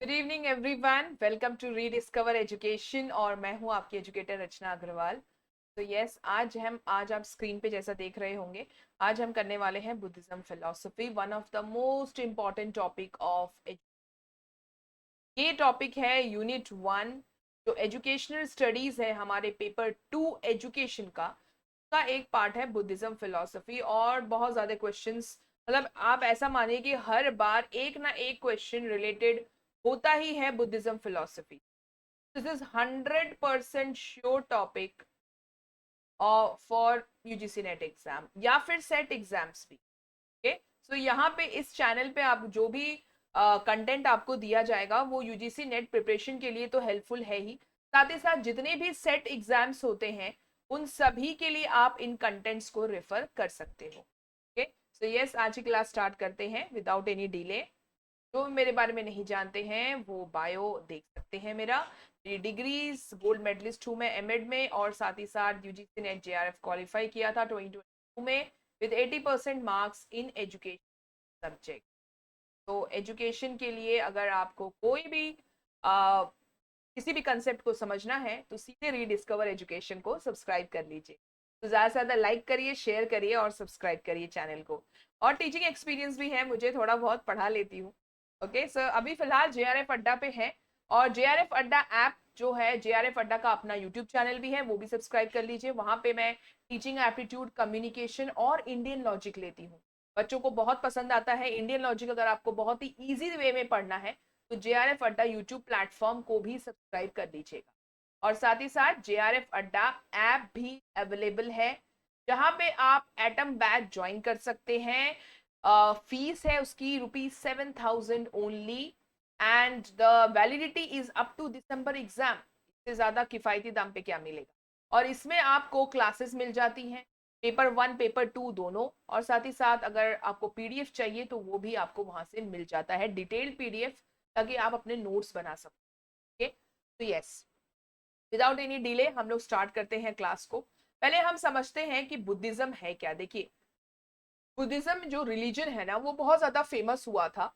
Good evening everyone, welcome to rediscover education. और मैं हूं आपकी एजुकेटर रचना अग्रवाल। तो यस, आज आप स्क्रीन पे जैसा देख रहे होंगे, आज हम करने वाले हैं Buddhism philosophy, one of the most important topic of. ये टॉपिक है यूनिट 1, जो एजुकेशनल स्टडीज है हमारे पेपर 2 एजुकेशन का एक पार्ट है बुद्धिज्म फिलोसफी। और बहुत ज्यादा क्वेश्चंस, मतलब आप ऐसा मानिए कि हर बार एक ना एक क्वेश्चन रिलेटेड होता ही है Buddhism philosophy. This is 100% sure topic for UGC net exam या फिर सेट एग्जाम्स भी। ओके, सो यहाँ पे इस चैनल पे आप जो भी कंटेंट आपको दिया जाएगा वो यूजीसी नेट प्रिपरेशन के लिए तो हेल्पफुल है ही, साथ ही साथ जितने भी सेट एग्जाम्स होते हैं उन सभी के लिए आप इन कंटेंट्स को रेफर कर सकते हो। ओके, सो यस, आज की क्लास स्टार्ट करते हैं विदाउट एनी डिले। जो मेरे बारे में नहीं जानते हैं वो बायो देख सकते हैं मेरा। डिग्रीज गोल्ड मेडलिस्ट हूँ मैं एमएड में, और साथ ही साथ यूजीसी नेट जेआरएफ क्वालिफाई किया था 2022 में with 80% marks in education subject. तो एजुकेशन के लिए अगर आपको कोई भी किसी भी कंसेप्ट को समझना है तो सीधे रीडिस्कवर एजुकेशन को सब्सक्राइब कर लीजिए। तो ज़्यादा से ज़्यादा लाइक करिए, शेयर करिए और सब्सक्राइब करिए चैनल को। और टीचिंग एक्सपीरियंस भी है मुझे, थोड़ा बहुत पढ़ा लेती हूँ। ओके सर, अभी फिलहाल जेआरएफ अड्डा पे है, और जेआरएफ अड्डा ऐप जो है, जेआरएफ अड्डा का अपना यूट्यूब चैनल भी है, वो भी सब्सक्राइब कर लीजिए। वहां पे मैं टीचिंग एप्टीट्यूड, कम्युनिकेशन और इंडियन लॉजिक लेती हूँ। बच्चों को बहुत पसंद आता है इंडियन लॉजिक। अगर आपको बहुत ही इजी वे में पढ़ना है तो जेआरएफ अड्डा यूट्यूब प्लेटफॉर्म को भी सब्सक्राइब कर लीजिएगा। और साथ ही साथ जेआरएफ अड्डा ऐप भी अवेलेबल है, जहां पे आप एटम बैच ज्वाइन कर सकते हैं। फीस है उसकी ₹7,000 only, and the validity is up to December exam. इससे ज्यादा किफायती दाम पे क्या मिलेगा। और इसमें आपको क्लासेस मिल जाती हैं, पेपर 1 पेपर 2 दोनों। और साथ ही साथ अगर आपको पीडीएफ चाहिए तो वो भी आपको वहां से मिल जाता है, डिटेल्ड पीडीएफ, ताकि आप अपने नोट्स बना सको। ओके, तो यस, विदाउट एनी डिले हम लोग स्टार्ट करते हैं क्लास को। पहले हम समझते हैं कि बुद्धिज्म है क्या। देखिए, बुद्धिज्म जो रिलीजन है ना वो बहुत ज्यादा फेमस हुआ था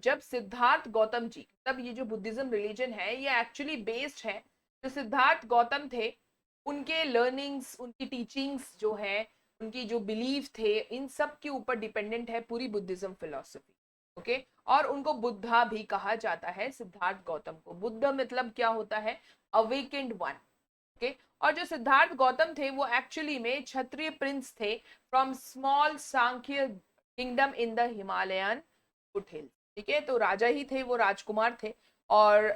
जब सिद्धार्थ गौतम जी, तब ये जो बुद्धिज्म रिलीजन है ये एक्चुअली बेस्ड है, जो सिद्धार्थ गौतम थे उनके लर्निंग्स, उनकी टीचिंग्स जो है, उनकी जो बिलीफ थे, इन सब के ऊपर डिपेंडेंट है पूरी बुद्धिज्म फिलोसफी। ओके, और उनको बुद्धा भी कहा जाता है, सिद्धार्थ गौतम को। बुद्ध मतलब क्या होता है? Awakened one. ओके, और जो सिद्धार्थ गौतम थे वो एक्चुअली में क्षत्रिय प्रिंस थे from small Sankhya kingdom in the Himalayan foothills. ठीक है, तो राजा ही थे वो, राजकुमार थे। और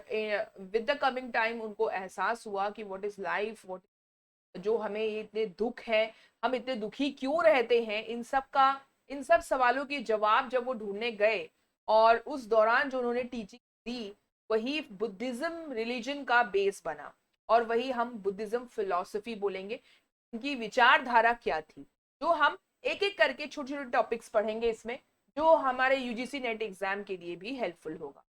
विद द कमिंग टाइम उनको एहसास हुआ कि व्हाट इज लाइफ, व्हाट जो हमें इतने दुख है, हम इतने दुखी क्यों रहते हैं, इन सब सवालों के जवाब जब वो ढूंढने गए, और उस दौरान जो उन्होंने टीचिंग दी वही बुद्धिज्म रिलीजन का बेस बना, और वही हम बुद्धिज्म फिलोसफी बोलेंगे। उनकी विचारधारा क्या थी, जो हम एक एक करके छोटे छोटे टॉपिक्स पढ़ेंगे इसमें, जो हमारे यूजीसी नेट एग्जाम के लिए भी हेल्पफुल होगा।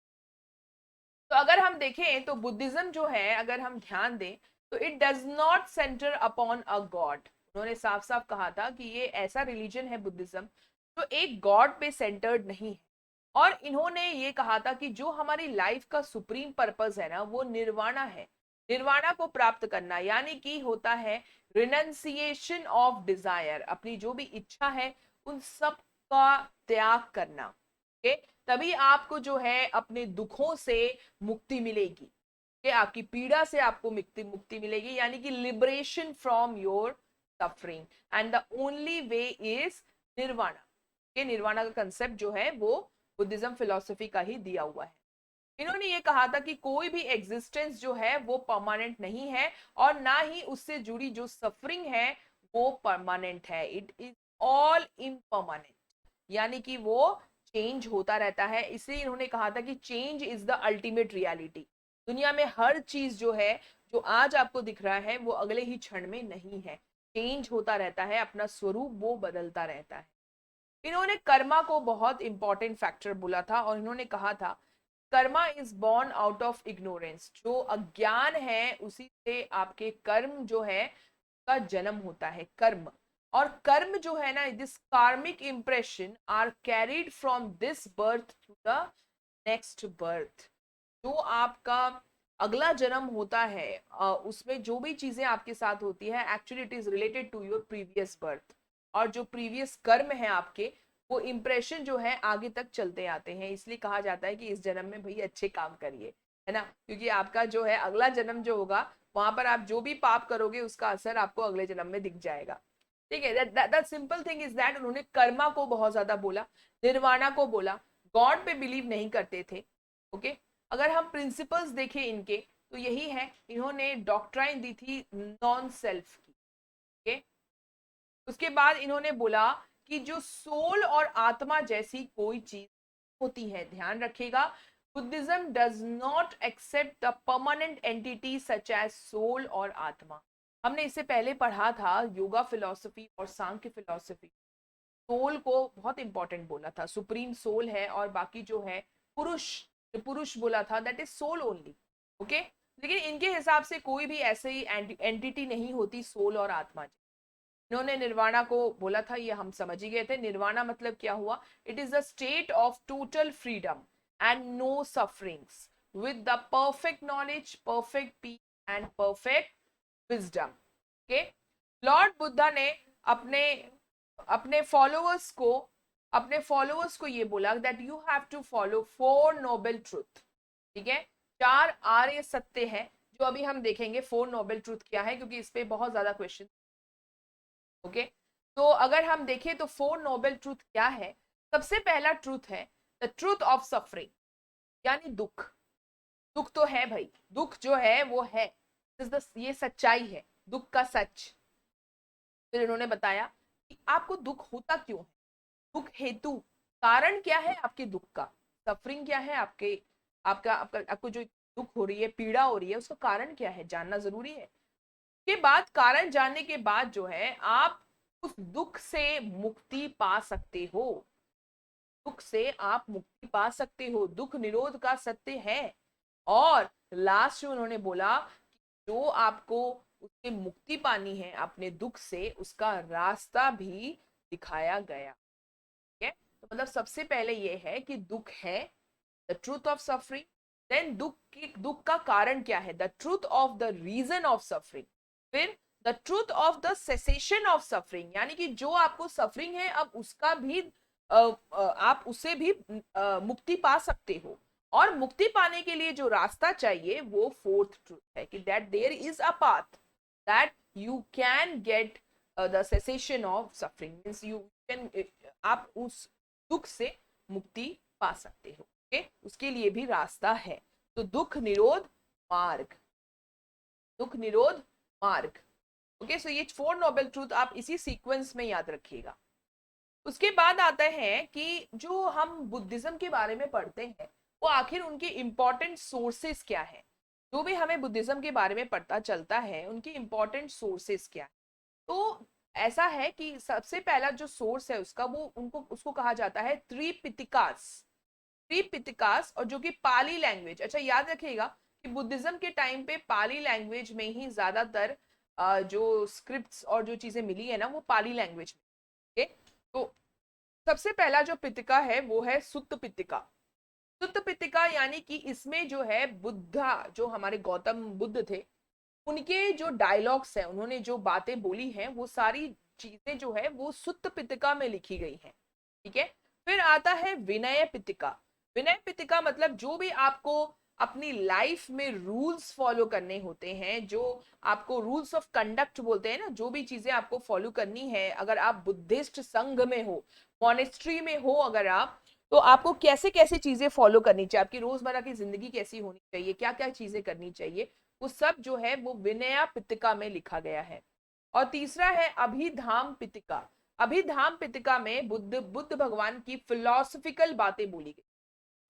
तो अगर हम देखें तो बुद्धिज्म जो है, अगर हम ध्यान दें तो it does not centre upon a God. उन्होंने साफ साफ कहा था कि ये ऐसा रिलीजन है बुद्धिज्म जो एक गॉड पे सेंटर्ड नहीं है। और इन्होंने ये कहा था कि जो हमारी लाइफ का सुप्रीम पर्पस है ना वो निर्वाणा है। निर्वाणा को प्राप्त करना यानी कि होता है रिनंसिएशन ऑफ डिजायर, अपनी जो भी इच्छा है उन सब का त्याग करना। ओके, तभी आपको जो है अपने दुखों से मुक्ति मिलेगी, कि आपकी पीड़ा से आपको मुक्ति मुक्ति मिलेगी, यानी कि liberation from your suffering. And the only way is nirvana. ये निर्वाणा का कंसेप्ट जो है वो बुद्धिज्म फिलोसफी का ही दिया हुआ है। इन्होंने ये कहा था कि कोई भी एग्जिस्टेंस जो है वो परमानेंट नहीं है, और ना ही उससे जुड़ी जो सफरिंग है वो परमानेंट है। इट इज ऑल इम्परमानेंट, यानी कि वो चेंज होता रहता है। इसलिए इन्होंने कहा था कि change is the ultimate reality. दुनिया में हर चीज जो है, जो आज आपको दिख रहा है वो अगले ही क्षण में नहीं है, चेंज होता रहता है, अपना स्वरूप वो बदलता रहता है। इन्होंने कर्मा को बहुत इंपॉर्टेंट फैक्टर बोला था, और इन्होंने कहा था Karma is born out of ignorance. जो अज्ञान है उसी से आपके कर्म जो है का जन्म होता है, कर्म। और कर्म जो है ना, this karmic impression are carried from this birth to the next birth. जो आपका अगला जन्म होता है उसमें जो भी चीजें आपके साथ होती है actually it is related to your previous birth, और जो प्रीवियस कर्म है आपके वो इम्प्रेशन जो है आगे तक चलते आते हैं। इसलिए कहा जाता है कि इस जन्म में भाई अच्छे काम करिए, है ना, क्योंकि आपका जो है अगला जन्म जो होगा वहां पर आप जो भी पाप करोगे उसका असर आपको अगले जन्म में दिख जाएगा। ठीक है, that simple thing is that उन्होंने कर्मा को बहुत ज्यादा बोला, निर्वाणा को बोला, गॉड पे बिलीव नहीं करते थे। ओके, अगर हम प्रिंसिपल्स देखें इनके तो यही है, इन्होंने डॉक्ट्राइन दी थी नॉन सेल्फ की। ओके, उसके बाद इन्होंने बोला कि जो सोल और आत्मा जैसी कोई चीज होती है, ध्यान रखिएगा, Buddhism does not accept the permanent entity such as soul और आत्मा। हमने इससे पहले पढ़ा था योगा फिलॉसफी और सांख्य फिलॉसफी, सोल को बहुत इंपॉर्टेंट बोला था, सुप्रीम सोल है, और बाकी जो है पुरुष, पुरुष बोला था that is soul only. Okay, लेकिन इनके हिसाब से कोई भी ऐसे ही एंटिटी नहीं होती सोल और आत्मा। इन्होंने निर्वाणा को बोला था, ये हम समझ ही गए थे। निर्वाणा मतलब क्या हुआ, it is the state of total freedom and no sufferings with the perfect knowledge, perfect peace and perfect wisdom. Okay, lord Buddha ने अपने अपने फॉलोअर्स को ये बोला that you have to follow four noble truth. ठीक है, चार आर्य सत्य है जो अभी हम देखेंगे फोर नोबल ट्रूथ क्या है, क्योंकि इस पे बहुत ज्यादा क्वेश्चन। ओके, तो अगर हम देखें तो फोर नोबल ट्रूथ क्या है। सबसे पहला ट्रूथ है द ट्रूथ ऑफ सफरिंग, यानी दुख। दुख तो है भाई, दुख जो है वो है, ये सच्चाई है, दुख का सच। फिर इन्होंने बताया कि आपको दुख होता क्यों है, दुख हेतु कारण क्या है आपके दुख का, सफरिंग क्या है आपके, आपको जो दुख हो रही है, पीड़ा हो रही है, उसका कारण क्या है जानना जरूरी है। के बाद कारण जानने के बाद जो है आप उस दुख से मुक्ति पा सकते हो, दुख से आप मुक्ति पा सकते हो, दुख निरोध का सत्य है। और लास्ट में उन्होंने बोला कि जो आपको उससे मुक्ति पानी है अपने दुख से, उसका रास्ता भी दिखाया गया। ठीक है, तो मतलब सबसे पहले ये है कि दुख है, the truth of suffering. Then दुख का कारण क्या है, the truth of the reason of suffering. फिर the truth of the cessation of suffering, यानी कि जो आपको सफरिंग है अब उसका भी आप उससे भी मुक्ति पा सकते हो। और मुक्ति पाने के लिए जो रास्ता चाहिए वो फोर्थ ट्रूथ है कि that there is a path that you can get the cessation of suffering, means you can, आप उस दुख से मुक्ति पा सकते हो। ओके, उसके लिए भी रास्ता है। तो दुख निरोध मार्ग, दुख निरोध मार्ग। ओके, सो ये फोर नोबल ट्रूथ आप इसी सीक्वेंस में याद रखिएगा। उसके बाद आता है कि जो हम बुद्धिज्म के बारे में पढ़ते हैं वो आखिर उनके इंपॉर्टेंट सोर्सेस क्या है। जो भी हमें बुद्धिज्म के बारे में पता चलता है उनके इंपॉर्टेंट सोर्सेस क्या है। तो ऐसा है कि सबसे पहला जो सोर्स है उसका, वो उनको उसको कहा जाता है त्रिपिटिकास। त्रिपिटिकास, और जो कि पाली लैंग्वेज, अच्छा याद रखिएगा कि बुद्धिज्म के टाइम पे पाली लैंग्वेज में ही ज्यादातर जो स्क्रिप्ट्स और जो चीजें मिली है ना वो पाली लैंग्वेज में। तो सबसे पहला जो पिटिका है वो है सुत्त पिटिका। सुत्त पिटिका यानी कि इसमें जो है बुद्धा, जो हमारे गौतम बुद्ध थे, उनके जो डायलॉग्स हैं, उन्होंने जो बातें बोली हैं, वो सारी चीजें जो है वो सुत्त पिटिका में लिखी गई हैं। ठीक है, फिर आता है विनय पिटिका। विनय पिटिका मतलब जो भी आपको अपनी लाइफ में रूल्स फॉलो करने होते हैं, जो आपको रूल्स ऑफ कंडक्ट बोलते हैं ना, जो भी चीजें आपको फॉलो करनी है, अगर आप बुद्धिस्ट संघ में हो, मॉनेस्ट्री में हो अगर आप, तो आपको कैसे कैसे चीजें फॉलो करनी चाहिए, आपकी रोजमर्रा की जिंदगी कैसी होनी चाहिए, क्या क्या चीजें करनी चाहिए, वो सब जो है वो विनया पिटिका में लिखा गया है। और तीसरा है अभिधाम पिटिका। अभिधाम पिटिका में बुद्ध भगवान की फिलोसफिकल बातें बोली गई,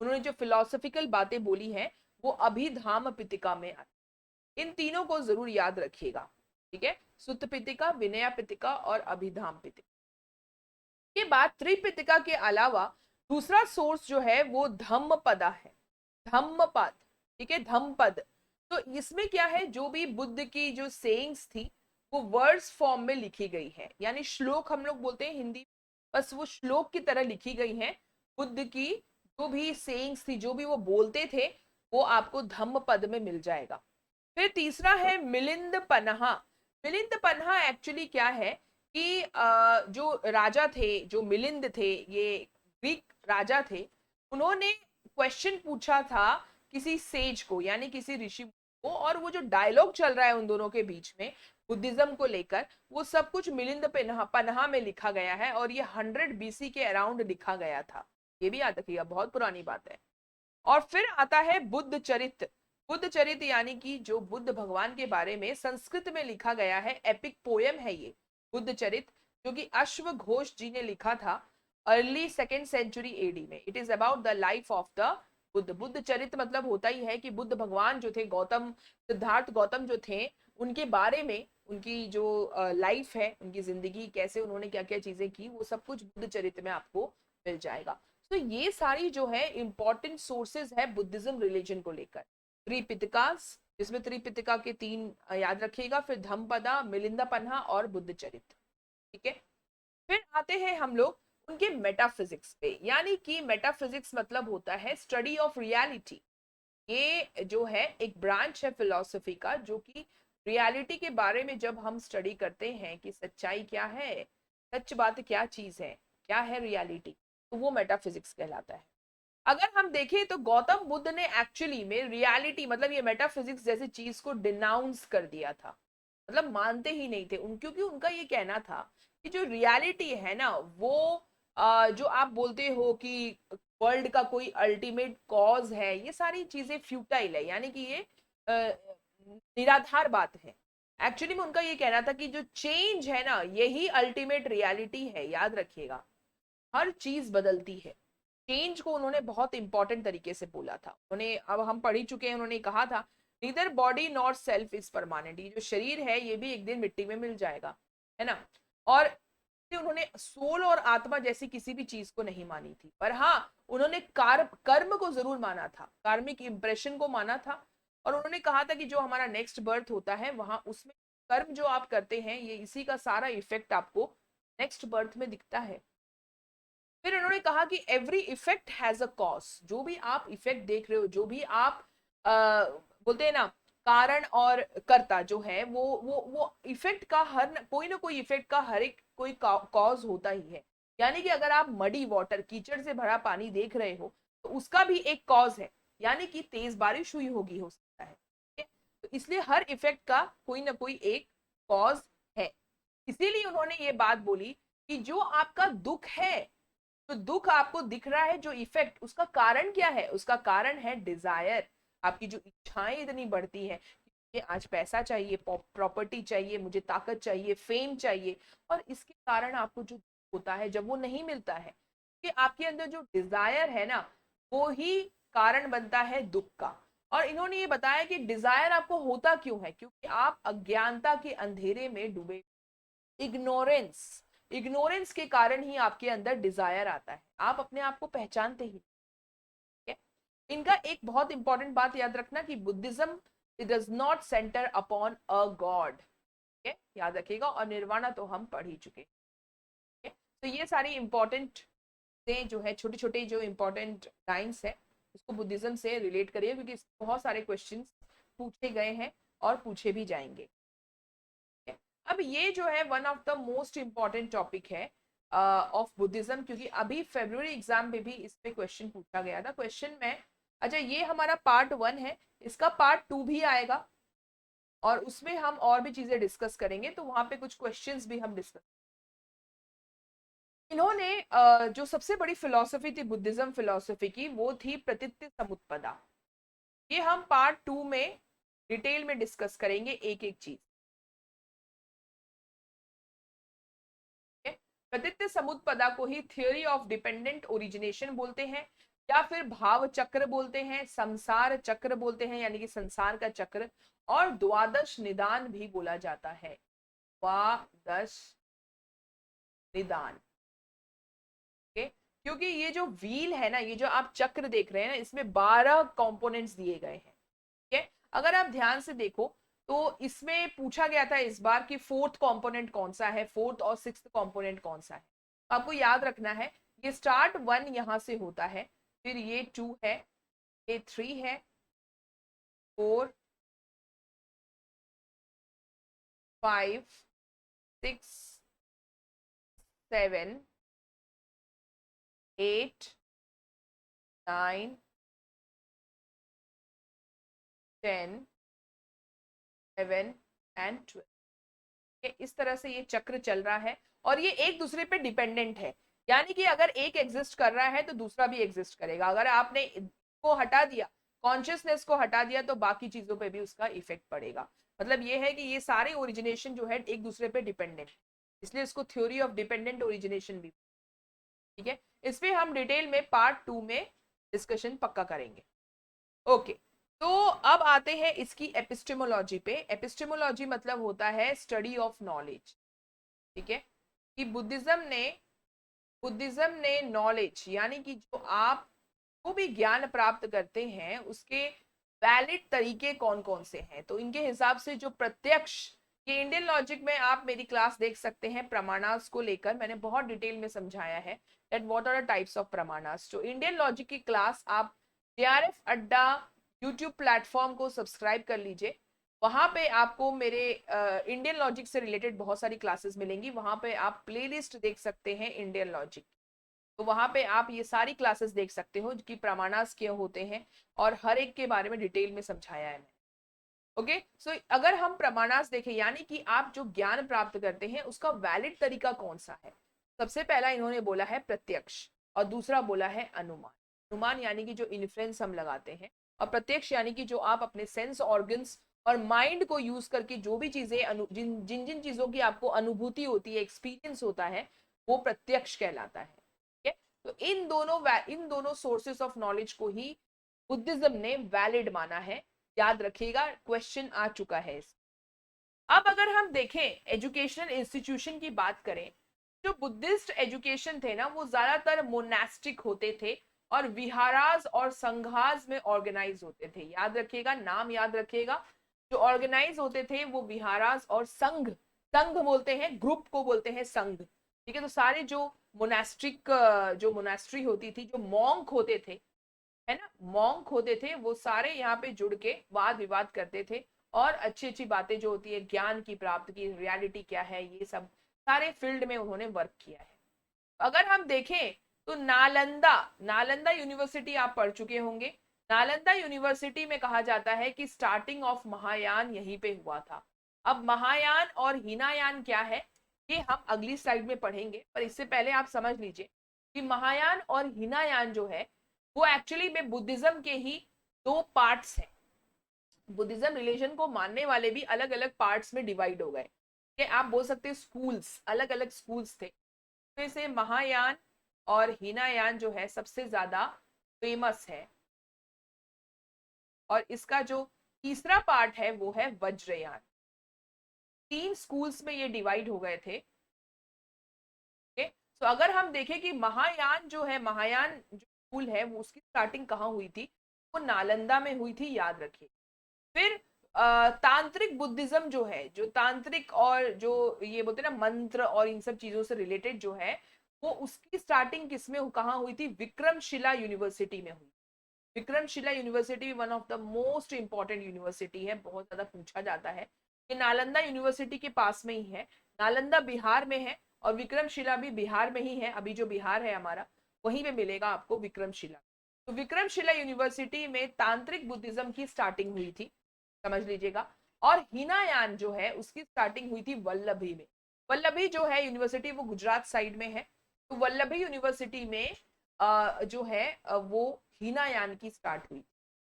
उन्होंने जो फिलोसफिकल बातें बोली हैं वो अभिधाम पिटिका में आती। इन तीनों को जरूर याद रखिएगा। ठीक है, सुत्त पिटिका, विनया पिटिका और अभिधाम पिटिका। के बाद त्रिपिटिका के अलावा दूसरा सोर्स जो है वो धम्मपदा है, धम्मपद। ठीक है, धम्मपद। तो इसमें क्या है, जो भी बुद्ध की जो सेइंग्स थी वो वर्ड्स फॉर्म में लिखी गई है, यानी श्लोक हम लोग बोलते हैं हिंदी, बस वो श्लोक की तरह लिखी गई है। बुद्ध की जो भी सेइंग्स थी, जो भी वो बोलते थे, वो आपको धम्म पद में मिल जाएगा। फिर तीसरा है मिलिंद पन्हा। मिलिंद पन्हा एक्चुअली क्या है कि जो राजा थे, जो मिलिंद थे, ये ग्रीक राजा थे, उन्होंने क्वेश्चन पूछा था किसी सेज को, यानी किसी ऋषि को, और वो जो डायलॉग चल रहा है उन दोनों के बीच में बुद्धिज्म को लेकर, वो सब कुछ मिलिंद पन्हा में लिखा गया है, और ये 100 बीसी के अराउंड लिखा गया था। ये भी याद रखिएगा, बहुत पुरानी बात है। और फिर आता है बुद्ध चरित। बुद्ध चरित यानी कि जो बुद्ध भगवान के बारे में संस्कृत में लिखा गया है, एपिक पोयम है ये बुद्ध चरित, जो कि अश्व घोष जी ने लिखा था अर्ली 2nd सेंचुरी एडी में। It is about the life of the Buddha. Buddha Charita मतलब होता ही है कि बुद्ध भगवान जो थे, गौतम, सिद्धार्थ गौतम जो थे, उनके बारे में, उनकी जो लाइफ है, उनकी जिंदगी, कैसे उन्होंने क्या क्या चीजें की, वो सब कुछ बुद्ध चरित में आपको मिल जाएगा। तो ये सारी जो है इंपॉर्टेंट सोर्सेज है बुद्धिज्म रिलीजन को लेकर। त्रिपिटकास, जिसमें त्रिपिटका के 3 याद रखिएगा, फिर धम्मपदा, मिलिंद पन्हा और बुद्ध चरित। ठीक है। फिर आते हैं हम लोग उनके मेटाफिजिक्स पे, यानी कि मेटाफिजिक्स मतलब होता है स्टडी ऑफ रियलिटी। ये जो है एक ब्रांच है फिलॉसफी का, जो कि रियलिटी के बारे में जब हम स्टडी करते हैं कि सच्चाई क्या है, सच बात क्या चीज है, क्या है रियलिटी, तो वो मेटाफिजिक्स कहलाता है। अगर हम देखें तो गौतम बुद्ध ने एक्चुअली में रियलिटी मतलब ये मेटाफिजिक्स जैसी चीज को डिनाउंस कर दिया था, मतलब मानते ही नहीं थे उन, क्योंकि उनका ये कहना था कि जो रियलिटी है ना, वो जो आप बोलते हो कि वर्ल्ड का कोई अल्टीमेट कॉज है, ये सारी चीजें फ्यूटाइल है, यानी कि ये निराधार बात है। एक्चुअली में उनका ये कहना था कि जो चेंज है ना, यही अल्टीमेट रियलिटी है। याद रखिएगा, हर चीज बदलती है। चेंज को उन्होंने बहुत इंपॉर्टेंट तरीके से बोला था। उन्होंने, अब हम पढ़ ही चुके हैं, उन्होंने कहा था neither body not self is permanent. ये जो शरीर है ये भी एक दिन मिट्टी में मिल जाएगा, है ना। और उन्होंने सोल और आत्मा जैसी किसी भी चीज को नहीं मानी थी, पर हाँ उन्होंने कर्म को जरूर माना था, कार्मिक इंप्रेशन को माना था। और उन्होंने कहा था कि जो हमारा नेक्स्ट बर्थ होता है, वहां उसमें कर्म जो आप करते हैं, ये इसी का सारा इफेक्ट आपको नेक्स्ट बर्थ में दिखता है। फिर उन्होंने कहा कि every effect has a cause. जो भी आप इफेक्ट देख रहे हो, जो भी आप बोलते हैं ना, कारण और कर्ता जो है, वो इफेक्ट का हर कोई ना कोई इफेक्ट का हर एक कोई कॉज होता ही है। यानी कि अगर आप मडी वाटर, कीचड़ से भरा पानी देख रहे हो, तो उसका भी एक कॉज है, यानी कि तेज बारिश हुई होगी, हो सकता है। तो इसलिए हर इफेक्ट का कोई ना कोई एक कॉज है। इसीलिए उन्होंने ये बात बोली कि जो आपका दुख है, तो दुख आपको दिख रहा है, जो इफेक्ट, उसका कारण क्या है? उसका कारण है डिजायर। आपकी जो इच्छाएं इतनी बढ़ती है कि आज पैसा चाहिए, प्रॉपर्टी चाहिए, मुझे ताकत चाहिए, फेम चाहिए, और इसके कारण आपको जो होता है जब वो नहीं मिलता है, कि आपके अंदर जो डिजायर है ना, वो ही कारण बनता है दुख का। और इन्होंने ये बताया कि डिजायर आपको होता क्यों है, क्योंकि आप अज्ञानता के अंधेरे में डूबे, इग्नोरेंस, इग्नोरेंस के कारण ही आपके अंदर डिजायर आता है, आप अपने आप को पहचानते ही। है? इनका एक बहुत इंपॉर्टेंट बात याद रखना कि Buddhism it does not centre upon a God, याद रखिएगा। और निर्वाणा तो हम पढ़ ही चुके हैं। तो ये सारी इंपॉर्टेंट से जो है, छोटे छोटे जो इंपॉर्टेंट लाइन्स है, उसको बुद्धिज्म से रिलेट करिए, क्योंकि बहुत सारे क्वेश्चंस पूछे गए हैं और पूछे भी जाएंगे। अब ये जो है one of the most important topic है ऑफ बुद्धिज्म, क्योंकि अभी फरवरी एग्जाम में भी इस पे क्वेश्चन पूछा गया था। क्वेश्चन में, अच्छा ये हमारा पार्ट 1 है, इसका पार्ट 2 भी आएगा, और उसमें हम और भी चीजें डिस्कस करेंगे, तो वहां पे कुछ क्वेश्चंस भी हम डिस्कस। इन्होंने जो सबसे बड़ी फिलॉसफी थी बुद्धिज्म फिलॉसफी की, वो थी प्रतीत्य समुत्पदा। ये हम पार्ट 2 में डिटेल में डिस्कस करेंगे, एक एक चीज। प्रतीत्य समुत्पदा को ही थियोरी ऑफ डिपेंडेंट ओरिजिनेशन बोलते हैं, या फिर भाव चक्र बोलते हैं, संसार चक्र बोलते हैं, यानी कि संसार का चक्र, और द्वादश निदान भी बोला जाता है। द्वादश निदान, क्योंकि ये जो व्हील है ना, ये जो आप चक्र देख रहे हैं ना, इसमें 12 कंपोनेंट्स दिए गए हैं। ठीक है, अगर आप ध्यान से देखो तो इसमें पूछा गया था इस बार कि फोर्थ कंपोनेंट कौन सा है, फोर्थ और सिक्स्थ कंपोनेंट कौन सा है। तो आपको याद रखना है, ये स्टार्ट 1 यहां से होता है, फिर ये 2 है, ये 3 है, 4 5 6 7 8 9 10 11 एंड 12। इस तरह से ये चक्र चल रहा है और ये एक दूसरे पे डिपेंडेंट है, यानी कि अगर एक एग्जिस्ट कर रहा है तो दूसरा भी एग्जिस्ट करेगा। अगर आपने को हटा दिया, कॉन्शियसनेस को हटा दिया, तो बाकी चीजों पे भी उसका इफेक्ट पड़ेगा। मतलब ये है कि ये सारे ओरिजिनेशन जो है एक दूसरे पे डिपेंडेंट है, इसलिए इसको थ्योरी ऑफ डिपेंडेंट ओरिजिनेशन भी। ठीक है, इस पे हम डिटेल में पार्ट 2 में डिस्कशन पक्का करेंगे। ओके, तो अब आते हैं इसकी एपिस्टेमोलॉजी पे। एपिस्टेमोलॉजी मतलब होता है स्टडी ऑफ नॉलेज। ठीक है, कि बुद्धिज्म ने नॉलेज, यानी कि जो आप को भी ज्ञान प्राप्त करते हैं उसके वैलिड तरीके कौन कौन से हैं, तो इनके हिसाब से जो प्रत्यक्ष, ये इंडियन लॉजिक में आप मेरी क्लास देख सकते हैं प्रमाणास को लेकर, मैंने बहुत डिटेल में समझाया है that what are the types of pramanas. जो इंडियन लॉजिक की क्लास आप जेआरएफ अड्डा यूट्यूब प्लेटफॉर्म को सब्सक्राइब कर लीजिए, वहां पे आपको मेरे इंडियन लॉजिक से रिलेटेड बहुत सारी क्लासेस मिलेंगी। वहां पे आप प्लेलिस्ट देख सकते हैं इंडियन लॉजिक, तो वहां पे आप ये सारी क्लासेस देख सकते हो कि प्रमाणास क्या होते हैं और हर एक के बारे में डिटेल में समझाया है मैंने। ओके, सो अगर हम प्रमाणास देखें, यानी कि आप जो ज्ञान प्राप्त करते हैं उसका वैलिड तरीका कौन सा है, सबसे पहला इन्होंने बोला है प्रत्यक्ष और दूसरा बोला है अनुमान। अनुमान यानी कि जो इन्फ्रेंस हम लगाते हैं, और प्रत्यक्ष यानी कि जो आप अपने सेंस ऑर्गन्स और माइंड को यूज करके जो भी चीजें जिन जिन जिन चीजों की आपको अनुभूति होती है, एक्सपीरियंस होता है, वो प्रत्यक्ष कहलाता है। ठीक है, तो इन दोनों सोर्सेस ऑफ नॉलेज को ही बुद्धिज्म ने वैलिड माना है। याद रखिएगा, क्वेश्चन आ चुका है इस। अब अगर हम देखें एजुकेशनल इंस्टीट्यूशन की बात करें, जो बुद्धिस्ट एजुकेशन थे ना वो ज्यादातर मोनास्टिक होते थे और विहारास और संघास में ऑर्गेनाइज होते थे। याद रखिएगा, नाम याद रखिएगा, जो ऑर्गेनाइज होते थे वो विहारास और संघ, संघ बोलते हैं ग्रुप को, बोलते हैं संघ। ठीक है, तो सारे जो मोनास्ट्रिक, जो मोनास्ट्री होती थी, जो मॉन्क होते थे, है ना, मॉन्क होते थे, वो सारे यहाँ पे जुड़ के वाद विवाद करते थे और अच्छी अच्छी बातें जो होती है ज्ञान की प्राप्त की, रियलिटी क्या है, ये सब सारे फील्ड में उन्होंने वर्क किया है। अगर हम देखें तो नालंदा, नालंदा यूनिवर्सिटी आप पढ़ चुके होंगे। नालंदा यूनिवर्सिटी में कहा जाता है कि स्टार्टिंग ऑफ महायान यहीं पे हुआ था। अब महायान और हीनायान क्या है ये हम अगली स्लाइड में पढ़ेंगे, पर इससे पहले आप समझ लीजिए कि महायान और हीनायान जो है वो एक्चुअली में बुद्धिज्म के ही दो पार्ट्स हैं। बुद्धिज्म रिलीजन को मानने वाले भी अलग अलग पार्ट्स में डिवाइड हो गए, कि आप बोल सकते हैं स्कूल्स, अलग अलग स्कूल्स थे। से महायान और हीनायान जो है सबसे ज्यादा फेमस है, और इसका जो तीसरा पार्ट है वो है वज्रयान। 3 स्कूल्स में ये डिवाइड हो गए थे। तो अगर हम देखें कि महायान जो है, महायान जो स्कूल है वो उसकी स्टार्टिंग कहाँ हुई थी, वो नालंदा में हुई थी, याद रखिए। फिर तांत्रिक बुद्धिज्म जो है, जो तांत्रिक और जो ये बोलते हैं ना मंत्र और इन सब चीजों से रिलेटेड जो है, वो उसकी स्टार्टिंग किसमें कहाँ हुई थी, विक्रमशिला यूनिवर्सिटी में हुई। Vikramshila university one of the most important university है, बहुत ज्यादा पूछा जाता है। ये नालंदा यूनिवर्सिटी के पास में ही है। नालंदा बिहार में है और विक्रमशिला भी बिहार में ही है। अभी जो बिहार है हमारा, वहीं पे मिलेगा आपको विक्रमशिला। तो विक्रमशिला यूनिवर्सिटी में तांत्रिक बुद्धिज्म की स्टार्टिंग हुई थी, समझ लीजिएगा। और हीनायान जो है उसकी स्टार्टिंग हुई थी वल्लभी में। वल्लभी जो है यूनिवर्सिटी वो गुजरात साइड में है। तो वल्लभी यूनिवर्सिटी में जो है वो हीनायान की स्टार्ट हुई।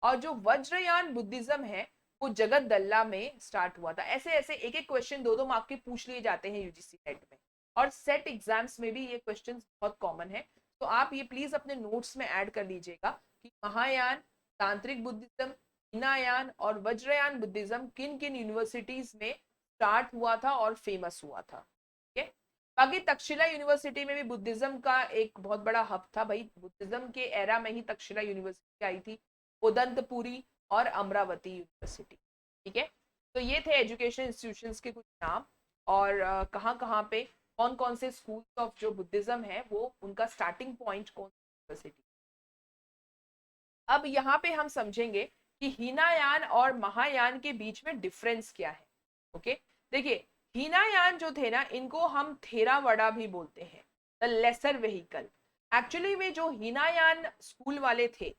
और जो वज्रयान बुद्धिज्म है वो जगत दल्ला में स्टार्ट हुआ था। ऐसे ऐसे एक एक क्वेश्चन 2-2 मार्क के पूछ लिए जाते हैं यूजीसी नेट में, और सेट एग्जाम्स में भी ये क्वेश्चंस बहुत कॉमन है। तो आप ये प्लीज अपने नोट्स में ऐड कर लीजिएगा कि महायान, तांत्रिक बुद्धिज्म, हीनायान और वज्रयान बुद्धिज्म किन किन यूनिवर्सिटीज में स्टार्ट हुआ था और फेमस हुआ था। ठीक है, बाकी तक्षशिला यूनिवर्सिटी में भी बुद्धिज्म का एक बहुत बड़ा हब था भाई। बुद्धिज्म के एरा में ही तक्षशिला यूनिवर्सिटी आई थी, उदंतपुरी और अमरावती यूनिवर्सिटी। ठीक है, तो ये थे एजुकेशन इंस्टीट्यूशंस के कुछ नाम, और कहाँ कहाँ पे कौन कौन से स्कूल्स ऑफ जो बुद्धिज्म है वो उनका स्टार्टिंग पॉइंट कौन सी यूनिवर्सिटी। अब यहाँ पे हम समझेंगे कि हीनायान और महायान के बीच में डिफरेंस क्या है। ओके, देखिए हीनायान जो थे ना, इनको हम थेरावड़ा भी बोलते हैं, द लेसर व्हीकल। एक्चुअली में जो हीनायान स्कूल वाले थे,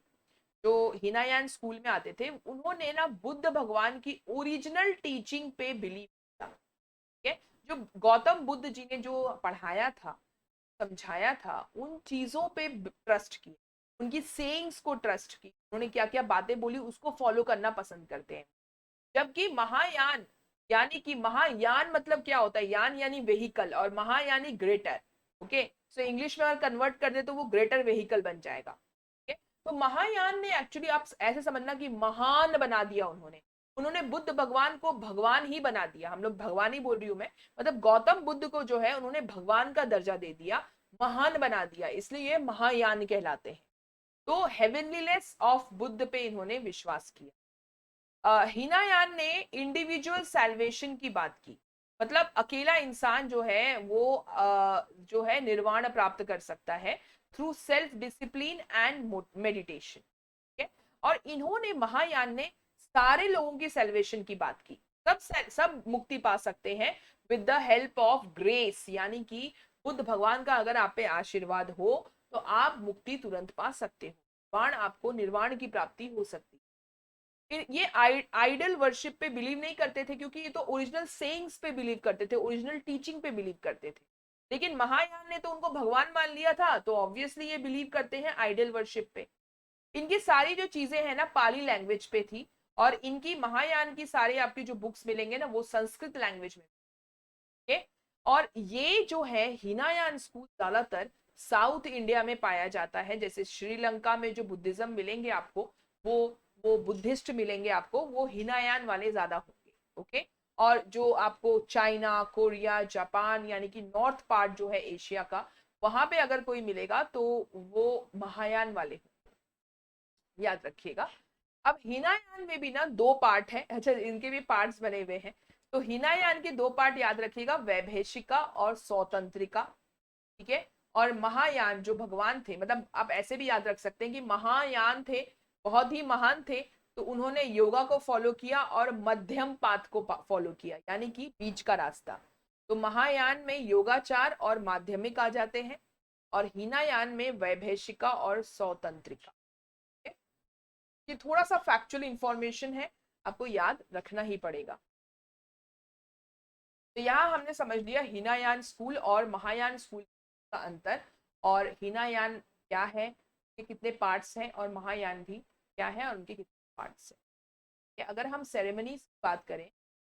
जो हीनायान स्कूल में आते थे, उन्होंने ना बुद्ध भगवान की ओरिजिनल टीचिंग पे बिलीव किया। ठीक है, जो गौतम बुद्ध जी ने जो पढ़ाया था, समझाया था, उन चीजों पे ट्रस्ट किया, उनकी सेइंग्स को ट्रस्ट की, उन्होंने क्या क्या बातें बोली उसको फॉलो करना पसंद करते हैं। जबकि महायान, यानी कि महायान मतलब क्या होता है, यान यानी व्हीकल और महा यानी ग्रेटर। ओके, सो इंग्लिश में अगर कन्वर्ट कर दे तो वो ग्रेटर व्हीकल बन जाएगा। ओके, तो महायान ने एक्चुअली, आप ऐसे समझना कि महान बना दिया उन्होंने। उन्होंने बुद्ध भगवान को भगवान ही बना दिया, हम लोग भगवान ही बोल रही हूं मैं, मतलब गौतम बुद्ध को जो है उन्होंने भगवान का दर्जा दे दिया, महान बना दिया, इसलिए ये महायान कहलाते हैं। तो हेवनलीनेस ऑफ बुद्ध पे इन्होंने विश्वास किया। हीनायान ने इंडिविजुअल सैल्वेशन की बात की, मतलब अकेला इंसान जो है वो जो है निर्वाण प्राप्त कर सकता है through self discipline and meditation. ठीक है, और इन्होंने, महायान ने सारे लोगों की सैल्वेशन की बात की, सब मुक्ति पा सकते हैं with the help of grace, यानी कि बुद्ध भगवान का अगर आप पे आशीर्वाद हो तो आप मुक्ति तुरंत पा सकते हो, निर्वाण, आपको निर्वाण की प्राप्ति हो सकती है। ये आइडल वर्शिप पे बिलीव नहीं करते थे, क्योंकि ये तो ओरिजिनल सेइंग्स पे बिलीव करते थे, ओरिजिनल टीचिंग पे बिलीव करते थे। लेकिन महायान ने तो उनको भगवान मान लिया था, तो ऑब्वियसली ये बिलीव करते हैं आइडल वर्शिप पे। इनकी सारी जो चीजें हैं ना पाली लैंग्वेज पे थी, और इनकी महायान की सारी आपकी जो बुक्स मिलेंगे ना वो संस्कृत लैंग्वेज में। ओके, और ये जो है हीनायान स्कूल ज्यादातर साउथ इंडिया में पाया जाता है, जैसे श्रीलंका में जो बुद्धिज्म मिलेंगे आपको, वो वो बुद्धिस्ट मिलेंगे आपको, वो हीनायान वाले ज्यादा होंगे। ओके, और जो आपको चाइना, कोरिया, जापान, यानी कि नॉर्थ पार्ट जो है एशिया का, वहां पे अगर कोई मिलेगा तो वो महायान वाले होंगे, याद रखिएगा। अब हीनायान में भी ना दो पार्ट है, अच्छा इनके भी पार्ट्स बने हुए हैं। तो हीनायान के दो पार्ट याद रखिएगा, वैभेशिका और सौतंत्रिका। ठीक है, और महायान जो भगवान थे, मतलब आप ऐसे भी याद रख सकते हैं कि महायान थे, बहुत ही महान थे, तो उन्होंने योगा को फॉलो किया और मध्यम पाथ को फॉलो किया, यानी कि बीच का रास्ता। तो महायान में योगाचार और माध्यमिक आ जाते हैं, और हीनायान में वैभेशिका और सौतंत्रिका। ये थोड़ा सा फैक्चुअल इंफॉर्मेशन है, आपको याद रखना ही पड़ेगा। तो यहाँ हमने समझ लिया हीनायान स्कूल और महायान स्कूल का अंतर, और हीनायान क्या है, ये कितने पार्ट्स हैं, और महायान भी क्या है और उनके कितने पार्ट्स हैं। अगर हम सेरेमनीज की बात करें,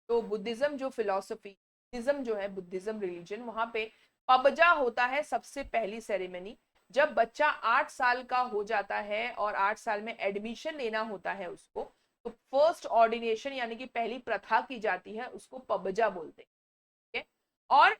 तो बुद्धिज्म जो फिलोसफी, बुद्धिज्म जो है, बुद्धिज्म रिलीजन, वहां पे पबजा होता है सबसे पहली सेरेमनी। जब बच्चा 8 साल का हो जाता है और 8 साल में एडमिशन लेना होता है उसको, तो फर्स्ट ऑर्डिनेशन यानी कि पहली प्रथा की जाती है, उसको पबजा बोलते हैं। ठीक है, और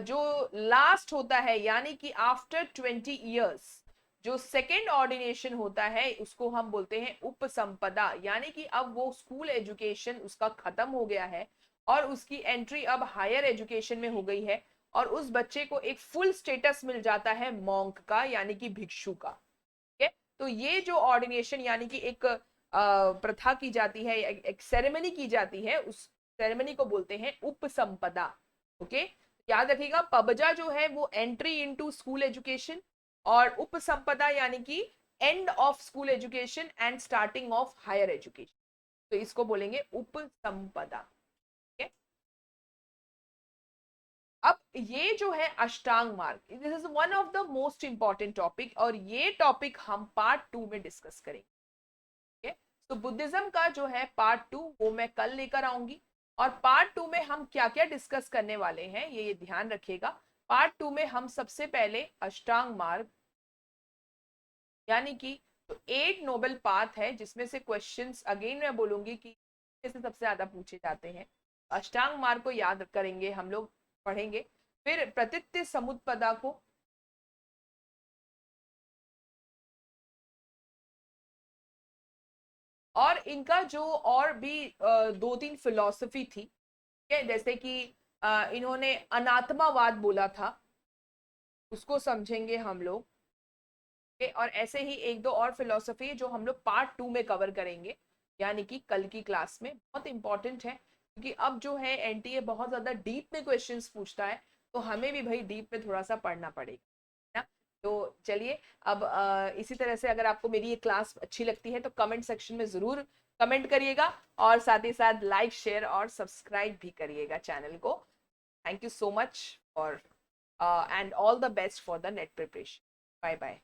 जो लास्ट होता है, यानी कि आफ्टर 20 ईयर्स जो सेकेंड ऑर्डिनेशन होता है, उसको हम बोलते हैं उपसंपदा, यानी कि अब वो स्कूल एजुकेशन उसका खत्म हो गया है और उसकी एंट्री अब हायर एजुकेशन में हो गई है, और उस बच्चे को एक फुल स्टेटस मिल जाता है मॉन्क का, यानी कि भिक्षु का। ठीक है, तो ये जो ऑर्डिनेशन यानी कि एक प्रथा की जाती है, एक सेरेमनी की जाती है, उस सेरेमनी को बोलते हैं उपसंपदा। ओके, याद रखिएगा, पबजा जो है वो एंट्री इनटू स्कूल एजुकेशन, और उपसंपदा यानी कि end of school education and starting of higher education, तो इसको बोलेंगे उपसंपदा। अब ये जो है अष्टांग मार्ग, this is one of the most important topic, और ये टॉपिक हम पार्ट 2 में डिस्कस करेंगे। तो बुद्धिज्म का जो है पार्ट 2 वो मैं कल लेकर आऊंगी, और पार्ट 2 में हम क्या क्या डिस्कस करने वाले हैं ये ध्यान रखिएगा। पार्ट 2 में हम सबसे पहले अष्टांग मार्ग, यानी कि तो 8 नोबल पाथ है, जिसमें से क्वेश्चंस अगेन मैं बोलूंगी कि से सबसे ज्यादा पूछे जाते हैं। अष्टांग मार्ग को याद करेंगे हम लोग, पढ़ेंगे। फिर प्रतीत्य समुत्पदा को, और इनका जो और भी 2-3 फिलॉसफी थी, ठीक है, जैसे कि इन्होंने अनात्मावाद बोला था, उसको समझेंगे हम लोग। और ऐसे ही एक दो और फिलोसफी जो हम लोग पार्ट 2 में कवर करेंगे, यानी कि कल की क्लास में। बहुत इंपॉर्टेंट है क्योंकि अब जो है एनटीए बहुत ज्यादा डीप में क्वेश्चंस पूछता है, तो हमें भी भाई डीप में थोड़ा सा पढ़ना पड़ेगा ना। तो चलिए, अब इसी तरह से अगर आपको मेरी ये क्लास अच्छी लगती है तो कमेंट सेक्शन में जरूर कमेंट करिएगा, और साथ ही साथ लाइक शेयर और सब्सक्राइब भी करिएगा चैनल को। थैंक यू सो मच, और and all the best for the NET preparation. Bye bye.